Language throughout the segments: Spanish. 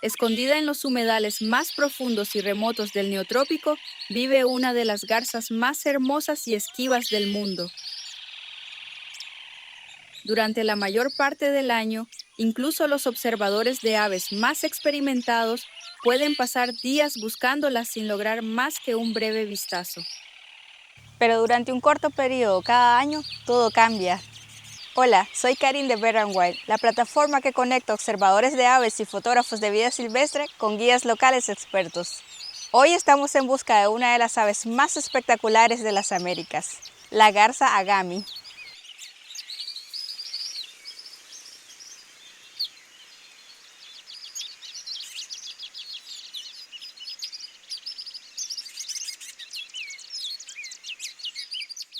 Escondida en los humedales más profundos y remotos del Neotrópico, vive una de las garzas más hermosas y esquivas del mundo. Durante la mayor parte del año, incluso los observadores de aves más experimentados pueden pasar días buscándolas sin lograr más que un breve vistazo. Pero durante un corto periodo cada año, todo cambia. Hola, soy Karin de Bird and Wild, la plataforma que conecta observadores de aves y fotógrafos de vida silvestre con guías locales expertos. Hoy estamos en busca de una de las aves más espectaculares de las Américas, la garza agami.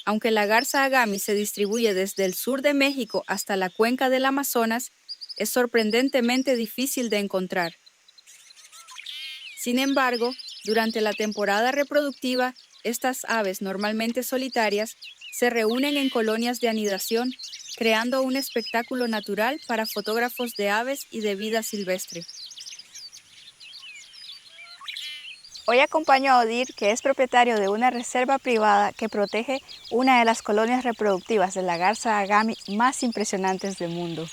Aunque la garza agami se distribuye desde el sur de México hasta la cuenca del Amazonas, es sorprendentemente difícil de encontrar. Sin embargo, durante la temporada reproductiva, estas aves normalmente solitarias se reúnen en colonias de anidación, creando un espectáculo natural para fotógrafos de aves y de vida silvestre. Hoy acompaño a Odir, que es propietario de una reserva privada que protege una de las colonias reproductivas de la garza agami más impresionantes del mundo.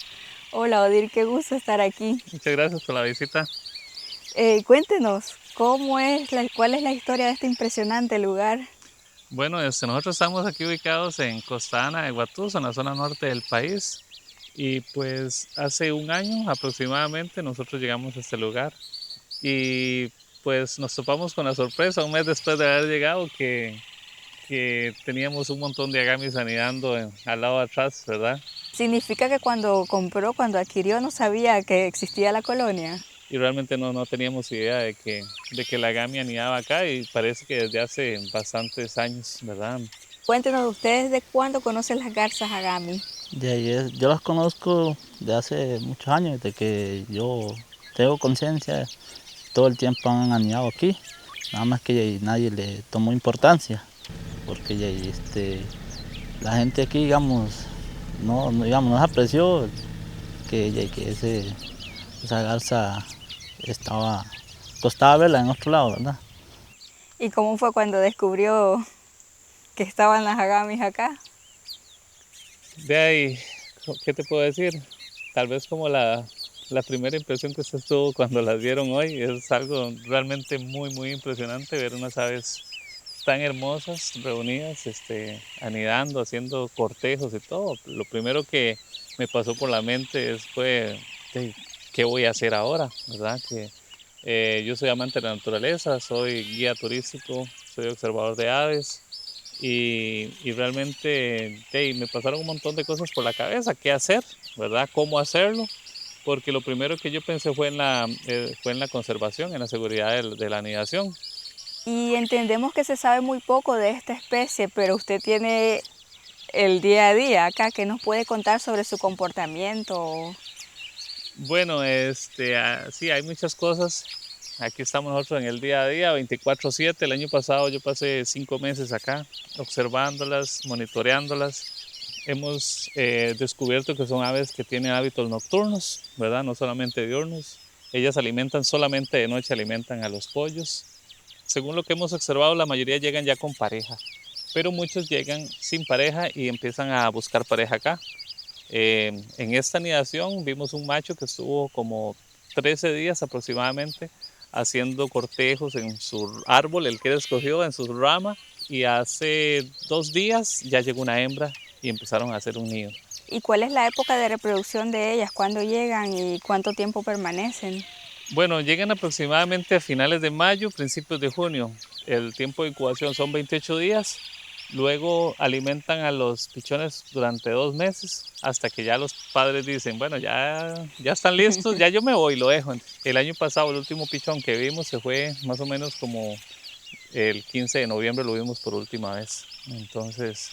Hola Odir, qué gusto estar aquí. Muchas gracias por la visita. Cuéntenos, ¿cuál es la historia de este impresionante lugar? Bueno, nosotros estamos aquí ubicados en Costa Ana de Guatuso, en la zona norte del país. Y pues hace un año aproximadamente nosotros llegamos a este lugar. Y pues nos topamos con la sorpresa un mes después de haber llegado que teníamos un montón de agamis anidando al lado de atrás, ¿verdad? ¿Significa que cuando adquirió, no sabía que existía la colonia? Y realmente no teníamos idea de que la agami anidaba acá y parece que desde hace bastantes años, ¿verdad? Cuéntenos ustedes de cuándo conocen las garzas agami. Yo las conozco de hace muchos años, desde que yo tengo conciencia, todo el tiempo han anidado aquí, nada más que nadie le tomó importancia, porque la gente aquí, digamos, no apreció que esa garza costaba verla en otro lado, ¿verdad? ¿Y cómo fue cuando descubrió que estaban las agamis acá? De ahí, ¿qué te puedo decir? Tal vez como la primera impresión que usted tuvo cuando las vieron hoy, es algo realmente muy impresionante ver unas aves tan hermosas reunidas, anidando, haciendo cortejos y todo. Lo primero que me pasó por la mente fue, ¿qué voy a hacer ahora? ¿Verdad? Yo soy amante de la naturaleza, soy guía turístico, soy observador de aves y realmente me pasaron un montón de cosas por la cabeza, qué hacer, ¿verdad? ¿Cómo hacerlo? Porque lo primero que yo pensé fue en la conservación, en la seguridad de la anidación. Y entendemos que se sabe muy poco de esta especie, pero usted tiene el día a día acá. ¿Qué nos puede contar sobre su comportamiento? Bueno, sí, hay muchas cosas. Aquí estamos nosotros en el día a día, 24/7. El año pasado yo pasé 5 meses acá, observándolas, monitoreándolas. Hemos descubierto que son aves que tienen hábitos nocturnos, ¿verdad? No solamente diurnos. Ellas alimentan solamente de noche, alimentan a los pollos. Según lo que hemos observado, la mayoría llegan ya con pareja, pero muchos llegan sin pareja y empiezan a buscar pareja acá. En esta anidación vimos un macho que estuvo como 13 días aproximadamente haciendo cortejos en su árbol, el que él escogió, en su rama, y hace 2 días ya llegó una hembra y empezaron a hacer un nido. ¿Y cuál es la época de reproducción de ellas? ¿Cuándo llegan y cuánto tiempo permanecen? Bueno, llegan aproximadamente a finales de mayo, principios de junio. El tiempo de incubación son 28 días. Luego alimentan a los pichones durante 2 meses hasta que ya los padres dicen, bueno, ya están listos, ya yo me voy, lo dejo. El año pasado, el último pichón que vimos se fue más o menos como el 15 de noviembre, lo vimos por última vez. Entonces,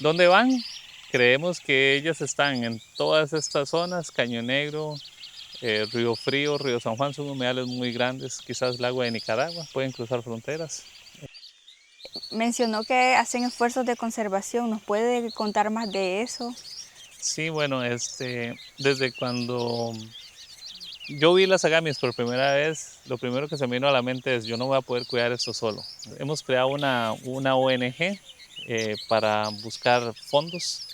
¿dónde van? Creemos que ellas están en todas estas zonas, Caño Negro, Río Frío, Río San Juan, son humedales muy grandes, quizás el agua de Nicaragua, pueden cruzar fronteras. Mencionó que hacen esfuerzos de conservación. ¿Nos puede contar más de eso? Sí, bueno, desde cuando yo vi las agamis por primera vez, lo primero que se me vino a la mente es yo no voy a poder cuidar esto solo. Hemos creado una ONG para buscar fondos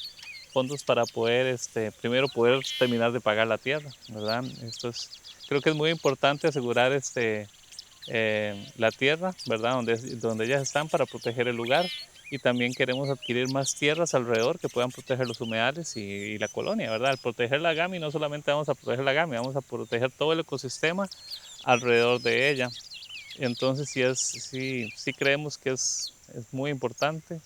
para poder, primero poder terminar de pagar la tierra, ¿verdad? Creo que es muy importante asegurar la tierra, ¿verdad? Donde ellas están para proteger el lugar. Y también queremos adquirir más tierras alrededor que puedan proteger los humedales y la colonia, ¿verdad? Al proteger la agami no solamente vamos a proteger la agami, vamos a proteger todo el ecosistema alrededor de ella. Entonces sí creemos que es muy importante,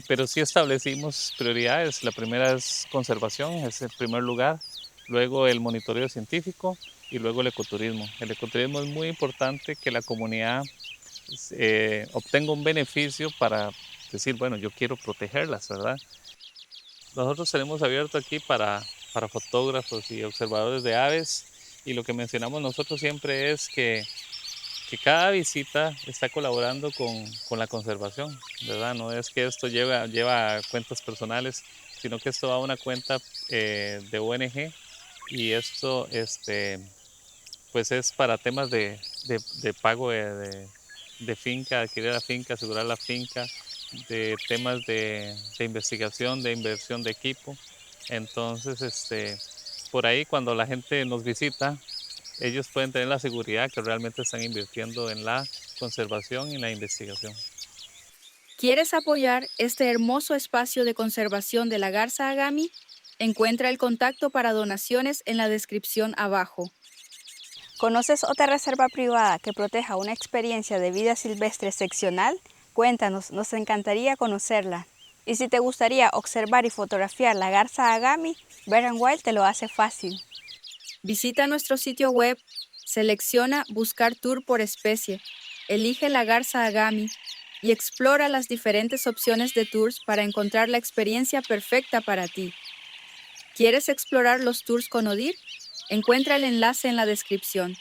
pero sí establecimos prioridades. La primera es conservación, es el primer lugar, luego el monitoreo científico y luego el ecoturismo. El ecoturismo es muy importante que la comunidad obtenga un beneficio para decir, bueno, yo quiero protegerlas, ¿verdad? Nosotros tenemos abierto aquí para fotógrafos y observadores de aves y lo que mencionamos nosotros siempre es que cada visita está colaborando con la conservación, ¿verdad? No es que esto lleva cuentas personales, sino que esto va a una cuenta de ONG y esto pues es para temas de pago de finca, adquirir la finca, asegurar la finca, de temas de investigación, de inversión de equipo. Entonces, por ahí cuando la gente nos visita, ellos pueden tener la seguridad que realmente están invirtiendo en la conservación y la investigación. ¿Quieres apoyar este hermoso espacio de conservación de la garza agami? Encuentra el contacto para donaciones en la descripción abajo. ¿Conoces otra reserva privada que proteja una experiencia de vida silvestre excepcional? Cuéntanos, nos encantaría conocerla. Y si te gustaría observar y fotografiar la garza agami, Bear Wild te lo hace fácil. Visita nuestro sitio web, selecciona Buscar tour por especie, elige la garza agami y explora las diferentes opciones de tours para encontrar la experiencia perfecta para ti. ¿Quieres explorar los tours con ODIR? Encuentra el enlace en la descripción.